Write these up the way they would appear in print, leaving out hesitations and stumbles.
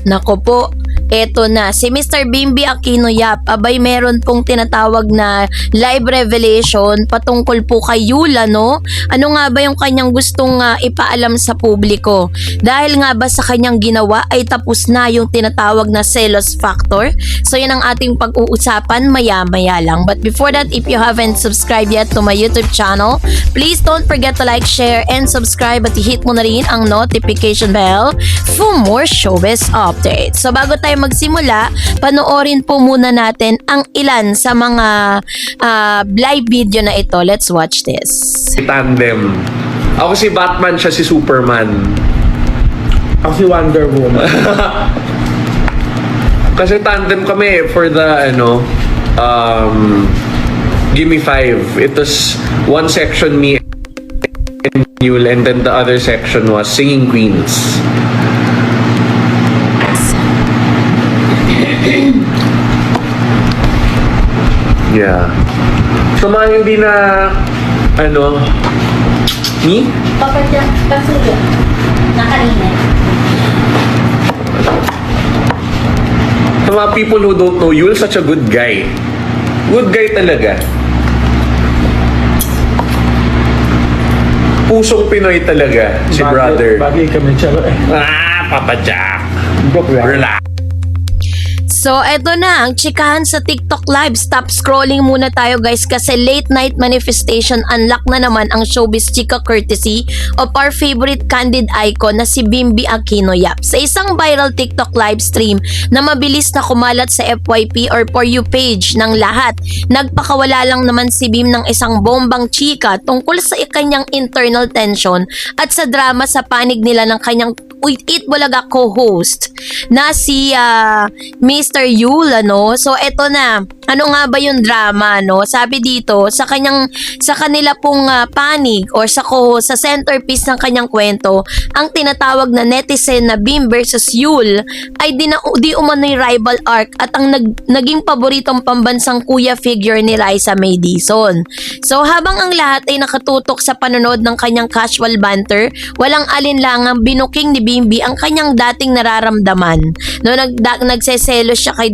Nako po, eto na, si Mr. Bimby Aquino Yap, abay meron pong tinatawag na live revelation patungkol po kay Yul, no? Ano nga ba yung kanyang gustong ipaalam sa publiko? Dahil nga ba sa kanyang ginawa ay tapos na yung tinatawag na selos factor? So yan ang ating pag-uusapan maya-maya lang. But before that, if you haven't subscribed yet to my YouTube channel, please don't forget to like, share, and subscribe at i-hit mo na rin ang notification bell for more showbiz updates. So bago tayo magsimula, panoorin po muna natin ang ilan sa mga live video na ito. Let's watch this. Tandem. Ako si Batman, siya si Superman. Ako si Wonder Woman. Kasi tandem kami for the Gimme 5. It was one section me and Yul, and then the other section was Singing Queens. Yeah. So mga hindi na me? Papadya, pasuyo. Nakainan. Sa mga people who don't know, Yul such a good guy. Good guy talaga. Pusong Pinoy talaga, si brother. Bagay kami siya. Papa Jack. Broke lang. Relax. So, eto na, ang chikahan sa TikTok Live. Stop scrolling muna tayo guys kasi late night manifestation unlock na naman ang showbiz chika courtesy of our favorite candid icon na si Bimby Aquino Yap. Sa isang viral TikTok live stream na mabilis na kumalat sa FYP or For You page ng lahat, nagpakawala lang naman si Bim ng isang bombang chika tungkol sa kanyang internal tension at sa drama sa panig nila ng kanyang Eat Bulaga co-host na si Mr. Yul, ano? So eto na, ano nga ba yung drama, no? Sabi dito, sa kanila pong panig or sa centerpiece ng kanyang kwento, ang tinatawag na netizen na Bim versus Yul ay di umano'y rival arc at ang naging paboritong pambansang kuya figure ni Raisa May Dizon. So habang ang lahat ay nakatutok sa panonood ng kanyang casual banter, walang alinlangang binuking ni Bimby ang kanyang dating nararamdaman. No, nagseselos siya kay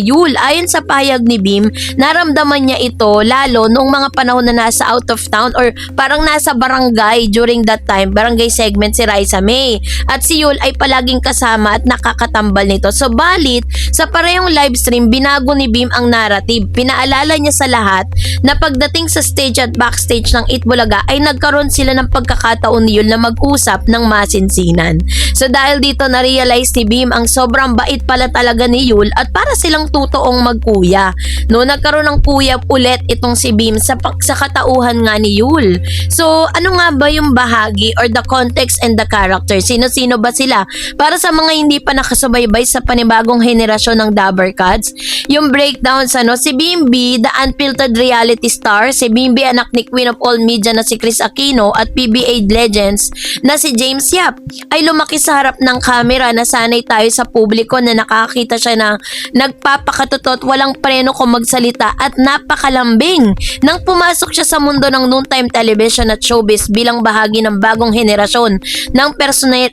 Yul. Ayon sa pahayag ni Bim, naramdaman niya ito lalo noong mga panahon na nasa out of town or parang nasa barangay during that time, barangay segment si Raisa May. At si Yul ay palaging kasama at nakakatambal nito. So balit, sa parehong live stream, binago ni Bim ang narrative. Pinaalala niya sa lahat na pagdating sa stage at backstage ng Eat Bulaga ay nagkaroon sila ng pagkakataon ni Yul na mag-usap ng masinsinan. So dahil dito na-realize ni Bim ang sobrang bait pala talaga ni Yul at para silang totoong magkuya. No, nagkaroon ng kuya ulit itong si Bim sa katauhan nga ni Yul. So ano nga ba yung bahagi or the context and the character? Sino-sino ba sila? Para sa mga hindi pa nakasubaybay sa panibagong henerasyon ng Dabber Cats, yung breakdowns, si Bimby, the unfiltered reality star, si Bimby anak ni Queen of All Media na si Chris Aquino at PBA legends na si James Yap ay lumaki sa harap ng camera na sanay tayo sa publiko na nakakita siya na nagpapakatutot, walang preno kung magsalita at napakalambing nang pumasok siya sa mundo ng noontime television at showbiz bilang bahagi ng bagong henerasyon ng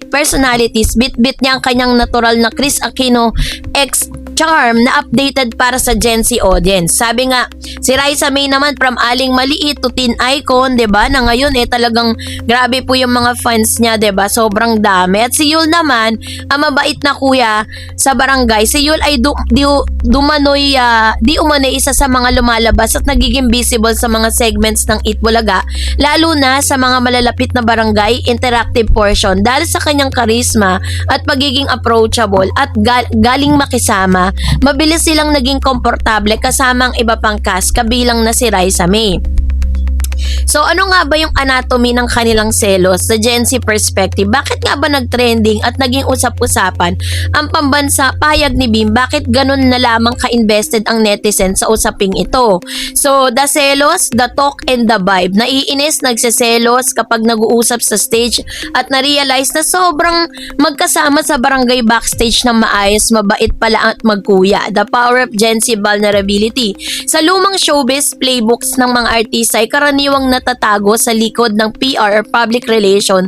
personalities. Bit-bit niya ang kanyang natural na Chris Aquino charm na updated para sa Gen Z audience. Sabi nga, si Raisa May naman from aling maliit to teen icon, 'di ba? Na ngayon talagang grabe po yung mga fans niya, 'di ba? Sobrang dami. At si Yul naman, ang mabait na kuya sa barangay. Si Yul ay di umano'y isa sa mga lumalabas at nagiging visible sa mga segments ng Eat Bulaga, lalo na sa mga malalapit na barangay interactive portion dahil sa kanyang karisma at pagiging approachable at galing makisama. Mabilis silang naging komportable kasama ang iba pang cast kabilang na si Raisa May. So ano nga ba yung anatomy ng kanilang selos sa Gen Z perspective? Bakit nga ba nag-trending at naging usap-usapan ang pambansa pahayag ni Bim? Bakit ganun na lamang ka-invested ang netizen sa usaping ito? So the selos, the talk, and the vibe. Naiinis, nagseselos kapag nag-uusap sa stage at na-realize na sobrang magkasama sa barangay backstage ng maayos, mabait pala at magkuya. The power of Gen Z vulnerability. Sa lumang showbiz playbooks ng mga artista ay karaniwan karaniwang natatago sa likod ng PR or public relation.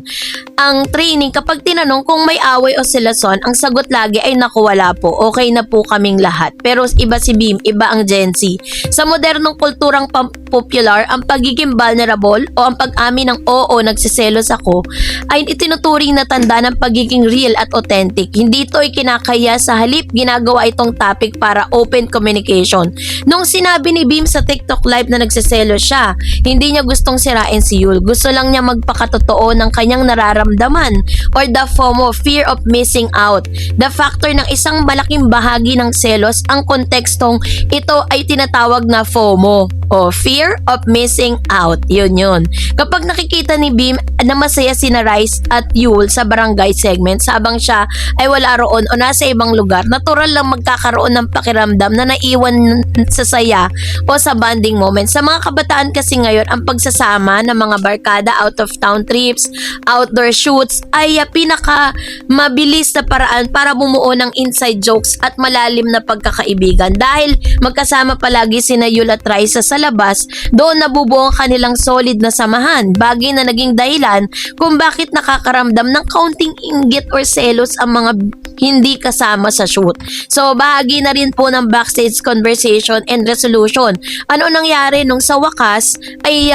Ang training, kapag tinanong kung may away o silasyon, ang sagot lagi ay naku, wala po, okay na po kaming lahat. Pero iba si Beam, iba ang Gen Z. Sa modernong kulturang popular, ang pagiging vulnerable o ang pag-amin ng oo, nagsiselos ako, ay itinuturing na tanda ng pagiging real at authentic. Hindi ito ay kinakaya, sa halip ginagawa itong topic para open communication. Nung sinabi ni Beam sa TikTok live na nagsiselos siya, hindi niya gustong sirain si Yul. Gusto lang niya magpakatotoo ng kanyang nararamdaman or the FOMO, fear of missing out. The factor ng isang malaking bahagi ng selos, ang kontekstong ito ay tinatawag na FOMO o fear of missing out. Yun. Kapag nakikita ni Beam na masaya sina Rice at Yul sa barangay segment, sabang siya ay wala roon o nasa ibang lugar, natural lang magkakaroon ng pakiramdam na naiwan sa saya o sa bonding moment. Sa mga kabataan kasi ngayon, ang pagsasama ng mga barkada, out of town trips, outdoor shoots ay pinaka mabilis na paraan para bumuo ng inside jokes at malalim na pagkakaibigan. Dahil magkasama palagi sina Yul at Raisa sa labas, doon nabubuo ang kanilang solid na samahan. Bagay na naging dahilan kung bakit nakakaramdam ng kaunting inggit or selos ang mga hindi kasama sa shoot. So bahagi na rin po ng backstage conversation and resolution. Ano nangyari nung sa wakas ay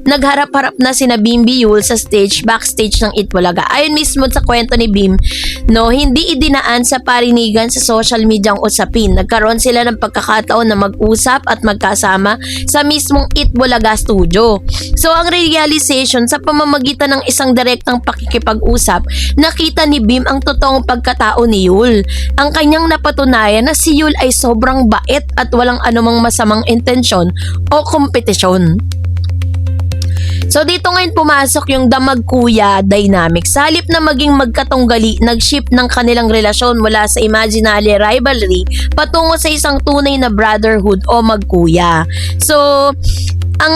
nagharap-harap na sina Bimbi Yul sa backstage ng Itbulaga. Ayon mismo sa kwento ni Beam, hindi idinaan sa parinigan sa social media ang usapin. Nagkaroon sila ng pagkakataon na mag-usap at magkasama sa mismong Itbulaga studio. So ang realization sa pamamagitan ng isang direktang pakikipag-usap, nakita ni Beam ang totoong pagkatao ni Yul. Ang kanyang napatunayan na si Yul ay sobrang bait at walang anumang masamang intensyon o kompetisyon. So dito ngayon pumasok yung damag-kuya dynamic. Sa halip na maging magkatunggali, nag-shift ng kanilang relasyon mula sa imaginary rivalry patungo sa isang tunay na brotherhood o magkuya. So ang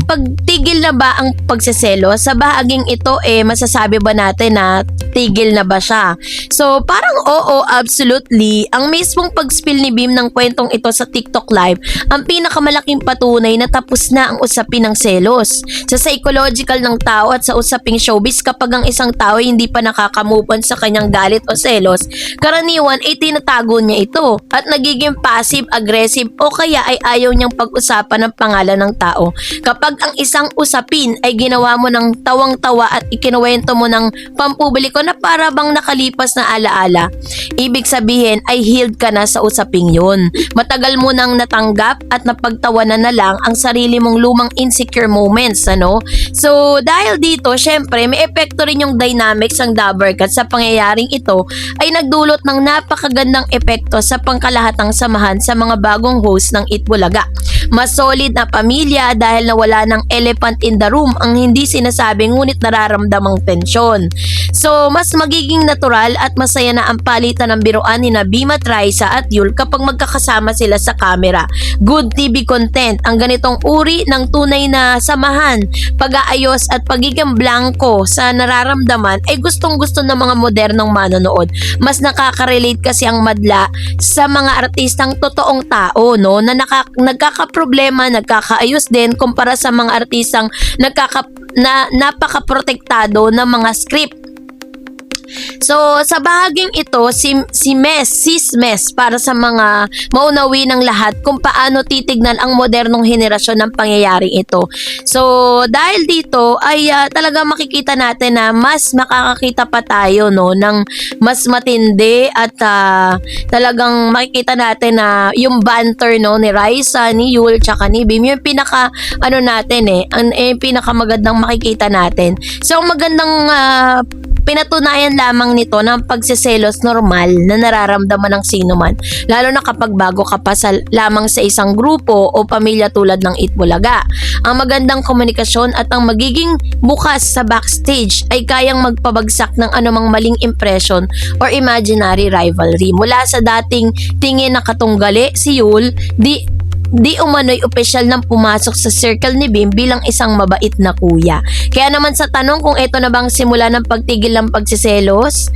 pagtigil na ba ang pagseselo? Sa bahaging ito masasabi ba natin na tigil na ba siya? So parang oo, absolutely. Ang mismong pag-spill ni Beam ng kwentong ito sa TikTok live, ang pinakamalaking patunay na tapos na ang usapin ng selos. Sa psychological ng tao at sa usaping showbiz, kapag ang isang tao hindi pa nakaka-move on sa kanyang galit o selos, karaniwan ay tinatago niya ito at nagiging passive-aggressive o kaya ay ayaw niyang pag-usapan ng pangalan ng tao. Kapag ang isang usapin ay ginawa mo ng tawang-tawa at ikinuwento mo ng pampubliko na para bang nakalipas na alaala, ibig sabihin ay healed ka na sa usaping yun. Matagal mo nang natanggap at napagtawanan na lang ang sarili mong lumang insecure moments, ano? So dahil dito, syempre may epekto rin yung dynamics ng Dabbercat sa pangyayaring ito ay nagdulot ng napakagandang epekto sa pangkalahatang samahan sa mga bagong host ng Itbulaga. Mas solid na pamilya dahil nawala ng elephant in the room, ang hindi sinasabi ngunit nararamdamang tensyon. So mas magiging natural at masaya na ang palitan ng biruan ni Beam at Raisa at Yul kapag magkakasama sila sa camera. Good TV content, ang ganitong uri ng tunay na samahan, pag-aayos at pagiging blanco sa nararamdaman ay gustong-gusto ng mga modernong manonood. Mas nakaka-relate kasi ang madla sa mga artistang totoong tao, no, na nagkakaproblema, nagkakaayos din kumpara sa mga artistang napaka-protektado ng mga script. So, sa bahaging ito, sis Mes, para sa mga maunawi ng lahat kung paano titignan ang modernong henerasyon ng pangyayaring ito. So, dahil dito ay talaga makikita natin na mas makakakita pa tayo, no, ng mas matindi at talagang makikita natin na yung banter, no, ni Raisa, ni Yul, tsaka ni Beam, yung pinaka pinakamagandang makikita natin. So, magandang pinatunayan lamang nito ng pagsiselos normal na nararamdaman ng sino man, lalo na kapag bago ka pa lamang sa isang grupo o pamilya tulad ng Itbulaga. Ang magandang komunikasyon at ang magiging bukas sa backstage ay kayang magpabagsak ng anumang maling impression or imaginary rivalry. Mula sa dating tingin na katunggali si Yul, di umano'y opisyal nang pumasok sa circle ni Beam bilang isang mabait na kuya. Kaya naman sa tanong kung ito na bang simula ng pagtigil ng pagsiselos,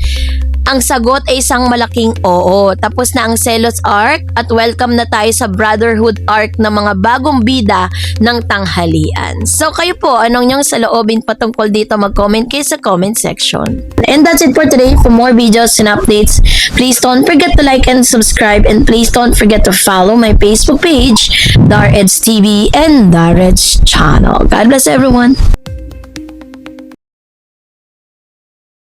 Ang sagot ay isang malaking oo. Tapos na ang Selos arc at welcome na tayo sa Brotherhood arc ng mga bagong bida ng tanghalian. So kayo po, anong niyong saloobin patungkol dito? Mag-comment kayo sa comment section. And that's it for today. For more videos and updates, please don't forget to like and subscribe, and please don't forget to follow my Facebook page, Dareds TV and Dareds channel. God bless everyone.